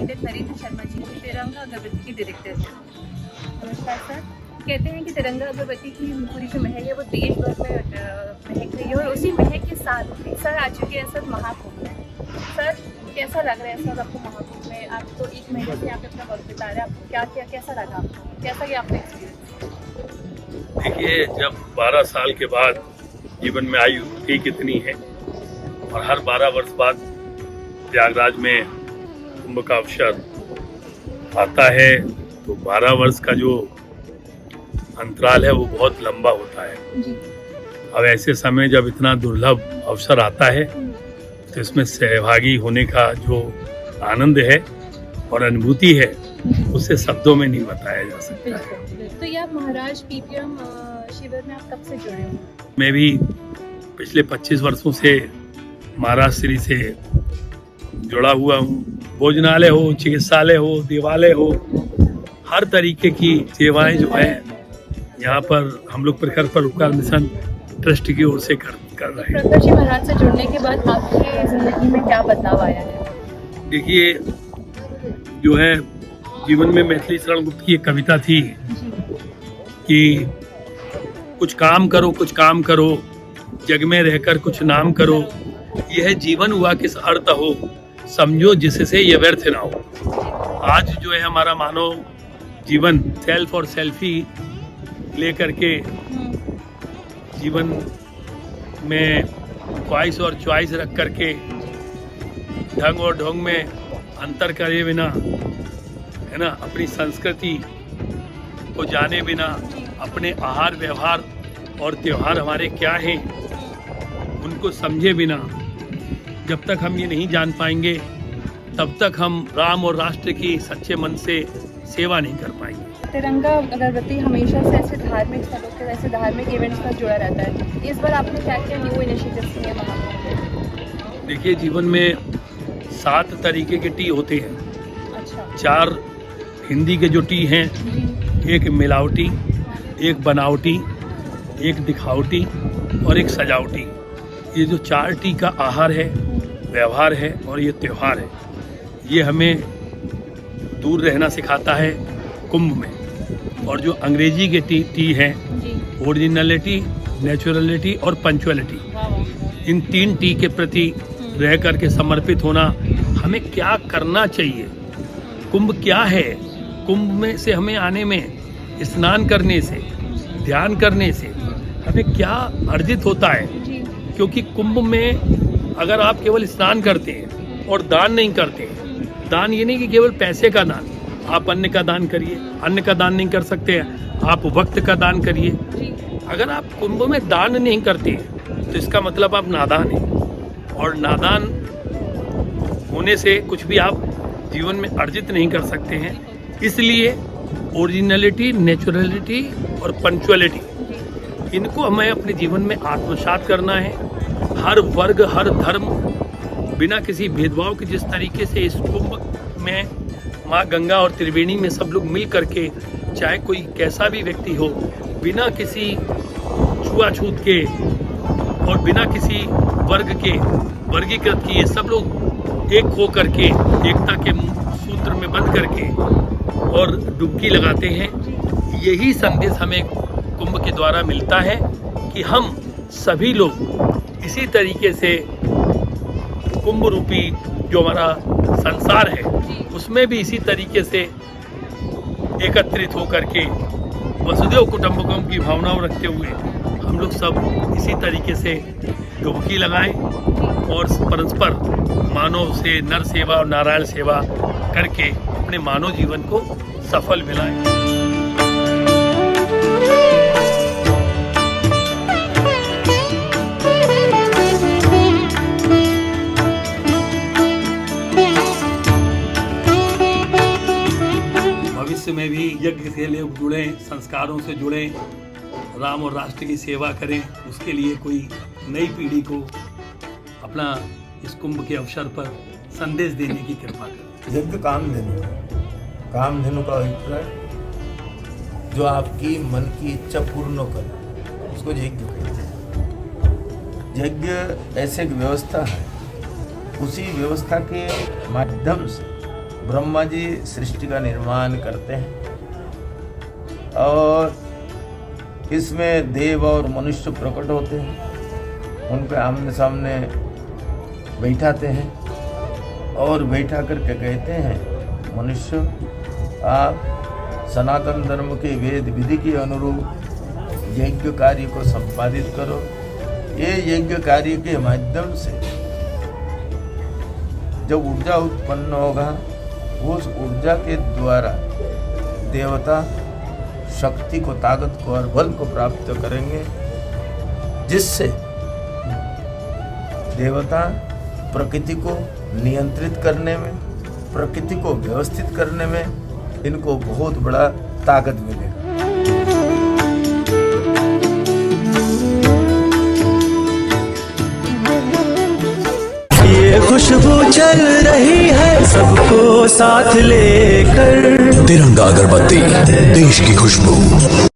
पंडित नरेंद्र शर्मा जी तिरंगा अगरबत्ती के डायरेक्टर हैं। नमस्कार सर। कहते हैं कि तिरंगा अगरबत्ती की पूरी जो महक है वो देश भर में महक रही है और उसी महक के साथ सर आ चुके हैं सर महाकुंभ में। सर कैसा लग रहा है सर आपको महाकुंभ में? आप तो 1 महीने से यहाँ पे अपना वक्त बिता रहे हैं, आपको क्या कैसा लगा आपको? कैसा गया आपका एक्सपीरियंस? देखिए, जब 12 साल के बाद जीवन में आयु ही कितनी है और हर 12 वर्ष बाद प्रयागराज में कुंभ का अवसर आता है तो 12 वर्ष का जो अंतराल है वो बहुत लंबा होता है। जी। अब ऐसे समय जब इतना दुर्लभ अवसर आता है तो इसमें सहभागी होने का जो आनंद है और अनुभूति है उसे शब्दों में नहीं बताया जा सकता है। तो ये आप महाराज पीपीएम शिविर में आप कब से जुड़े हो? मैं भी पिछले 25 वर्षों से महाराज श्री से जुड़ा हुआ हूँ। भोजनालय हो, चिकित्सालय हो, देवालय हो, हर तरीके की सेवाएं जो है यहाँ पर हम लोग प्रखर परोपकार मिशन ट्रस्ट की ओर से कर रहे हैं। प्रखर जी महाराज से जुड़ने के बाद आपकी जिंदगी में क्या बदलाव आया है? देखिए, जो है जीवन में मैथिली शरण गुप्त की एक कविता थी कि कुछ काम करो, कुछ काम करो, जग में रहकर कुछ नाम करो, यह जीवन हुआ किस अर्थ हो, समझो जिससे ये व्यर्थ ना हो। आज जो है हमारा मानव जीवन सेल्फ और सेल्फी लेकर के जीवन में ख्वाहिश और चॉइस रख करके ढंग और ढोंग में अंतर करे बिना, है ना, अपनी संस्कृति को जाने बिना, अपने आहार व्यवहार और त्योहार हमारे क्या हैं उनको समझे बिना, जब तक हम ये नहीं जान पाएंगे तब तक हम राम और राष्ट्र की सच्चे मन से सेवा नहीं कर पाएंगे। तिरंगा अगरबत्ती हमेशा से ऐसे धार्मिक स्थलों के ऐसे धार्मिक इवेंट्स का जुड़ा रहता है। इस बार आपने क्या क्या न्यू इनिशिएटिव्स लिए वहाँ? देखिए, जीवन में 7 तरीके के टी होते हैं। अच्छा। 4 हिंदी के जो टी हैं, एक मिलावटी, एक बनावटी, एक दिखावटी और एक सजावटी। ये जो 4 टी का आहार है, व्यवहार है और ये त्यौहार है, ये हमें दूर रहना सिखाता है कुंभ में। और जो अंग्रेजी के टी है, ओरिजिनलिटी, नेचुरलिटी और पंचुअलिटी, इन 3 टी के प्रति रह करके समर्पित होना। हमें क्या करना चाहिए, कुंभ क्या है, कुंभ में से हमें आने में, स्नान करने से, ध्यान करने से हमें क्या अर्जित होता है। क्योंकि कुंभ में अगर आप केवल स्नान करते हैं और दान नहीं करते हैं, दान ये नहीं कि केवल पैसे का दान, आप अन्न का दान करिए, अन्न का दान नहीं कर सकते हैं आप वक्त का दान करिए। अगर आप कुंभ में दान नहीं करते हैं तो इसका मतलब आप नादान हैं, और नादान होने से कुछ भी आप जीवन में अर्जित नहीं कर सकते हैं। इसलिए ओरिजिनलिटी, नेचुरलिटी और पंचुअलिटी, इनको हमें अपने जीवन में आत्मसात करना है। हर वर्ग, हर धर्म, बिना किसी भेदभाव के जिस तरीके से इस कुंभ में माँ गंगा और त्रिवेणी में सब लोग मिल करके, चाहे कोई कैसा भी व्यक्ति हो, बिना किसी छुआछूत के और बिना किसी वर्ग के वर्गीकृत किए, सब लोग एक हो करके, एकता के सूत्र में बंध करके और डुबकी लगाते हैं। यही संदेश हमें कुंभ के द्वारा मिलता है कि हम सभी लोग इसी तरीके से कुंभ रूपी जो हमारा संसार है उसमें भी इसी तरीके से एकत्रित होकर के वसुदेव कुटुंबकम की भावनाओं रखते हुए हम लोग सब इसी तरीके से डुबकी लगाएं और परस्पर मानव से नर सेवा और नारायण सेवा करके अपने मानव जीवन को सफल बनाएं। भविष्य में भी यज्ञ से लोग जुड़ें, संस्कारों से जुड़ें, राम और राष्ट्र की सेवा करें, उसके लिए कोई नई पीढ़ी को अपना इस कुंभ के अवसर पर संदेश देने की कृपा करें। यज्ञ कामधेनु का अभिप्राय जो आपकी मन की इच्छा पूर्ण करे उसको यज्ञ कहते हैं। यज्ञ ऐसे एक व्यवस्था है, उसी व्यवस्था के माध्यम से ब्रह्मा जी सृष्टि का निर्माण करते हैं और इसमें देव और मनुष्य प्रकट होते हैं, उनके आमने सामने बैठाते हैं और बैठा करके कहते हैं, मनुष्य आप सनातन धर्म के वेद विधि के अनुरूप यज्ञ कार्य को संपादित करो। ये यज्ञ कार्य के माध्यम से जब ऊर्जा उत्पन्न होगा, उस ऊर्जा के द्वारा देवता शक्ति को, ताकत को और बल को प्राप्त करेंगे, जिससे देवता प्रकृति को नियंत्रित करने में, प्रकृति को व्यवस्थित करने में इनको बहुत बड़ा ताकत मिलेगा। ये खुशबू चल रही है सबको साथ लेकर, तिरंगा अगरबत्ती, देश की खुशबू।